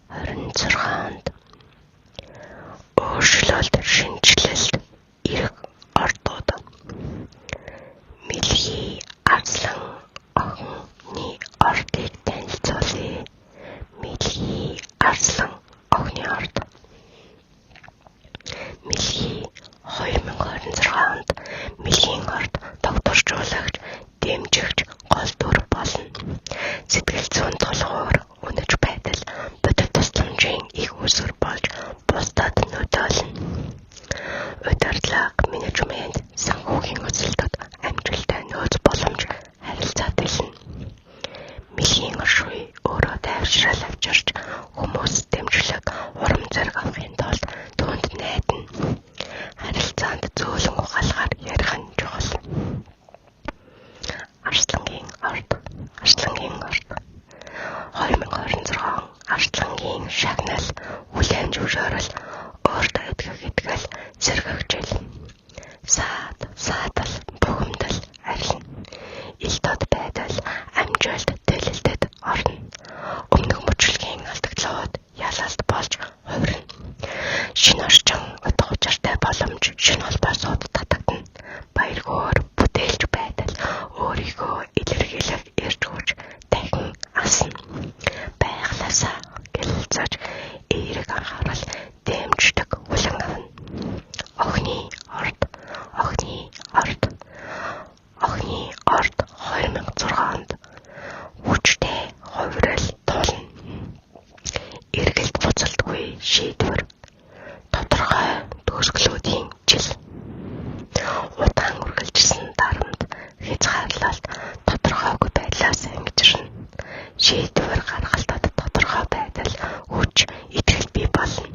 2026 онд өөрчлөлт, шинжилэлт, эрх ордууд Мэлхий Арслан охины ордыг танилцуулъя. Мэлхий Арслан охины орд. Мэлхий 2026 онд Мэлхийн орд тогтворжуулагч, дэмжигч, гол дүр болно. Сэтгэл зүйн тулгуур, үнэч байдал, бодит тусламжийн их усүр болж бусдад нөлөөлнө. Удирдлага, менежмент, санхүүгийн өсөлтөд амжилттай нөөц боломж, харилцаа дэлнэ. Мэлхийн оршихуй өөрөө тайвшрал авчирч хүмүүс дэмжлэг, урам зориг авахын тулд түүнд найдана. Харилцаанд зөөлөн ухаалгаар ярих нь чухал. Арслангийн орд. 2026 Арслангийн шагнал, хүлээн зөвшөөрөл, өөртөө итгэл, сэргэгжил, саадал, бухимдал, арилна. Ил дод байдал, амжилт, төлөлтөд орно. Өмнөх мөчлөгийн алдагдлууд ялалт болж хувирна. Шинэ орчин, утга учиртай боломж, шинэ холбоосууд татагдана. Баяргүйгээр бүтээлч байдал, өөрийгөө илэрхийлэх эрч хүч дахин асна. Байглаасаа гялалзаж, эерэг анхаарал дэмждэг хүлэн авна. Охины орд. 2026 онд хүчтэй хувирал тулна. Эргэлт буцалтгүй шийдвэр, тодорхой төгсгөлүүдийн жил. Удаан үргэлжилсэн дарамт, хязгаарлалт, тодорхойгүй байдлаас ангижирна. Шийдвэр гаргалтад тодорхой байдал, хүч, итгэл бий болно.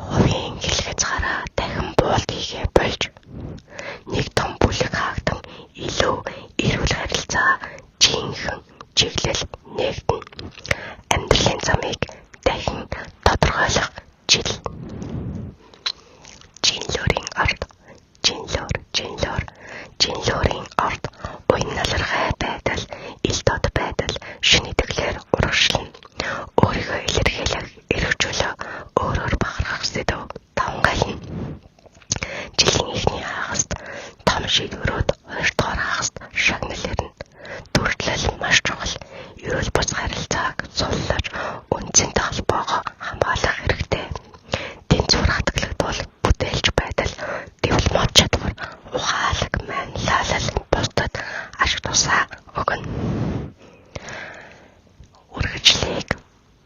Хувийн хэл хязгаараа дахин буулт хийгээ болж нэг том бүлэг хаагдсан илүү эрүүл харилцаа, жинхэнэ чиглэл нэгдэнэ. Амьдралын замыг дахин тодорхойлох жил.